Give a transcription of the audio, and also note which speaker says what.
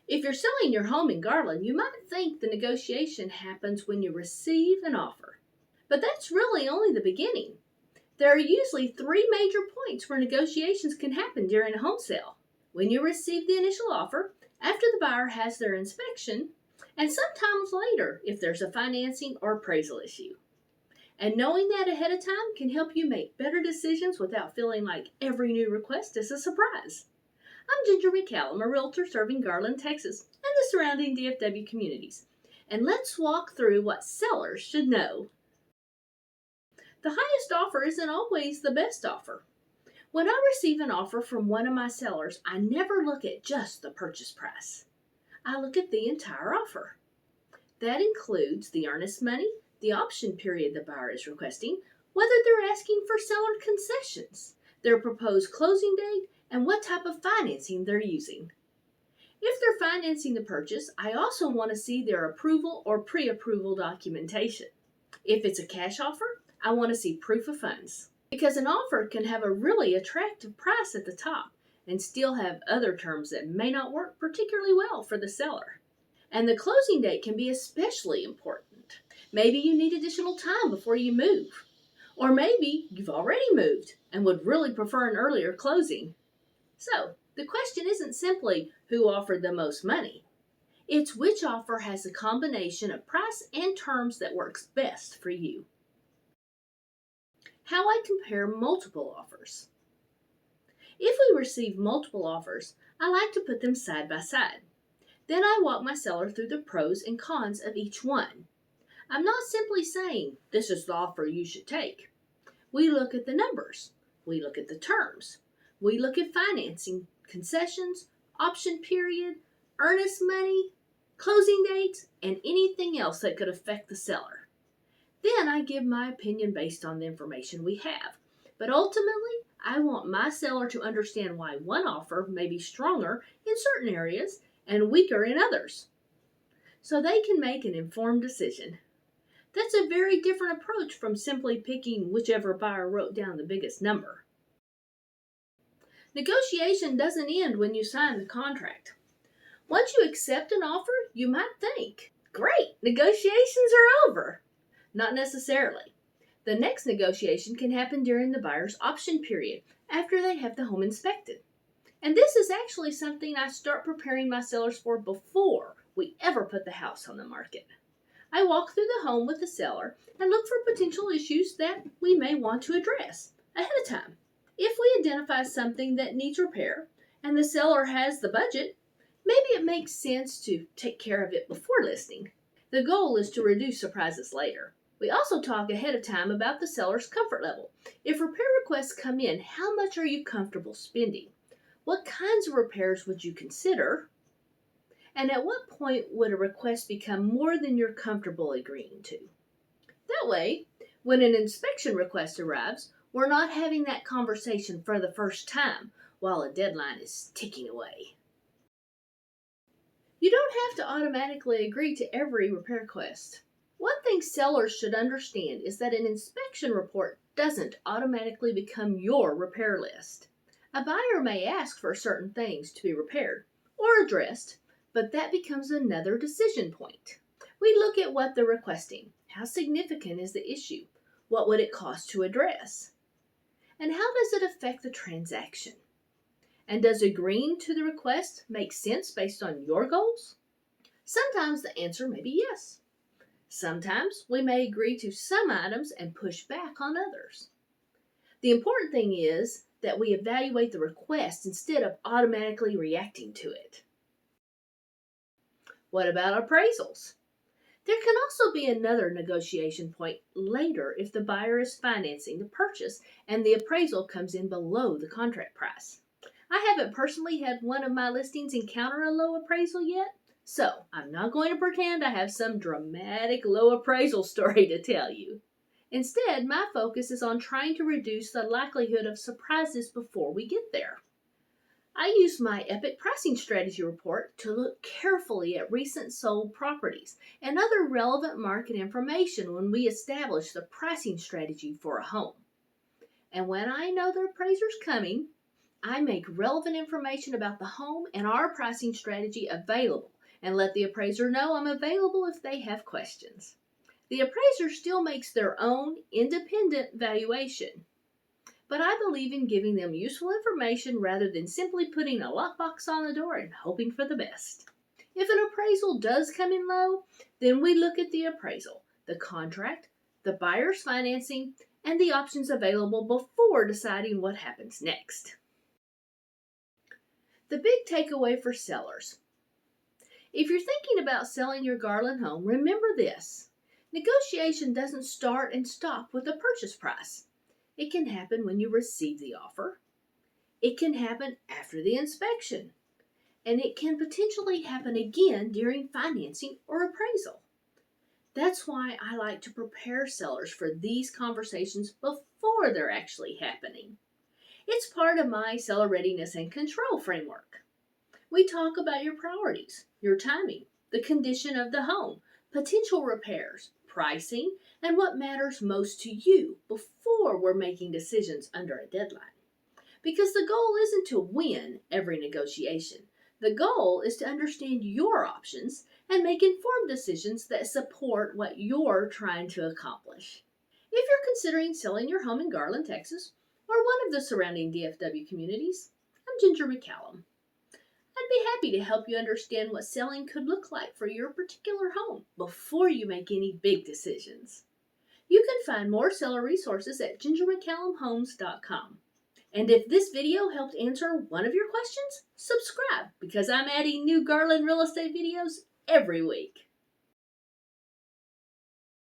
Speaker 1: If you're selling your home in Garland, you might think the negotiation happens when you receive an offer. But that's really only the beginning. There are usually three major points where negotiations can happen during a home sale. When you receive the initial offer, after the buyer has their inspection, and sometimes later if there's a financing or appraisal issue. And knowing that ahead of time can help you make better decisions without feeling like every new request is a surprise. I'm Ginger McCallum, a realtor serving Garland, Texas, and the surrounding DFW communities. And let's walk through what sellers should know. The highest offer isn't always the best offer. When I receive an offer from one of my sellers, I never look at just the purchase price. I look at the entire offer. That includes the earnest money, the option period the buyer is requesting, whether they're asking for seller concessions, their proposed closing date, and what type of financing they're using. If they're financing the purchase, I also want to see their approval or pre-approval documentation. If it's a cash offer, I want to see proof of funds. Because an offer can have a really attractive price at the top and still have other terms that may not work particularly well for the seller. And the closing date can be especially important. Maybe you need additional time before you move. Or maybe you've already moved and would really prefer an earlier closing. So, the question isn't simply who offered the most money. It's which offer has a combination of price and terms that works best for you. How I compare multiple offers. If we receive multiple offers, I like to put them side by side. Then I walk my seller through the pros and cons of each one. I'm not simply saying, this is the offer you should take. We look at the numbers. We look at the terms. We look at financing, concessions, option period, earnest money, closing dates, and anything else that could affect the seller. Then I give my opinion based on the information we have. But ultimately, I want my seller to understand why one offer may be stronger in certain areas and weaker in others, so they can make an informed decision. That's a very different approach from simply picking whichever buyer wrote down the biggest number. Negotiation doesn't end when you sign the contract. Once you accept an offer, you might think, great, negotiations are over. Not necessarily. The next negotiation can happen during the buyer's option period after they have the home inspected. And this is actually something I start preparing my sellers for before we ever put the house on the market. I walk through the home with the seller and look for potential issues that we may want to address ahead of time. If we identify something that needs repair and the seller has the budget, maybe it makes sense to take care of it before listing. The goal is to reduce surprises later. We also talk ahead of time about the seller's comfort level. If repair requests come in, how much are you comfortable spending? What kinds of repairs would you consider? And at what point would a request become more than you're comfortable agreeing to? That way, when an inspection request arrives, we're not having that conversation for the first time while a deadline is ticking away. You don't have to automatically agree to every repair request. One thing sellers should understand is that an inspection report doesn't automatically become your repair list. A buyer may ask for certain things to be repaired or addressed, but that becomes another decision point. We look at what they're requesting. How significant is the issue? What would it cost to address? And how does it affect the transaction? And does agreeing to the request make sense based on your goals? Sometimes the answer may be yes. Sometimes we may agree to some items and push back on others. The important thing is that we evaluate the request instead of automatically reacting to it. What about appraisals? There can also be another negotiation point later if the buyer is financing the purchase and the appraisal comes in below the contract price. I haven't personally had one of my listings encounter a low appraisal yet, so I'm not going to pretend I have some dramatic low appraisal story to tell you. Instead, my focus is on trying to reduce the likelihood of surprises before we get there. I use my Epic Pricing Strategy report to look carefully at recent sold properties and other relevant market information when we establish the pricing strategy for a home. And when I know the appraiser's coming, I make relevant information about the home and our pricing strategy available and let the appraiser know I'm available if they have questions. The appraiser still makes their own independent valuation, but I believe in giving them useful information rather than simply putting a lockbox on the door and hoping for the best. If an appraisal does come in low, then we look at the appraisal, the contract, the buyer's financing, and the options available before deciding what happens next. The big takeaway for sellers. If you're thinking about selling your Garland home, remember this. Negotiation doesn't start and stop with the purchase price. It can happen when you receive the offer. It can happen after the inspection. And it can potentially happen again during financing or appraisal. That's why I like to prepare sellers for these conversations before they're actually happening. It's part of my seller readiness and control framework. We talk about your priorities, your timing, the condition of the home, potential repairs, pricing, and what matters most to you before we're making decisions under a deadline. Because the goal isn't to win every negotiation. The goal is to understand your options and make informed decisions that support what you're trying to accomplish. If you're considering selling your home in Garland, Texas, or one of the surrounding DFW communities, I'm Ginger McCallum. I'd be happy to help you understand what selling could look like for your particular home before you make any big decisions. You can find more seller resources at gingermccallumhomes.com. And if this video helped answer one of your questions, subscribe because I'm adding new Garland real estate videos every week.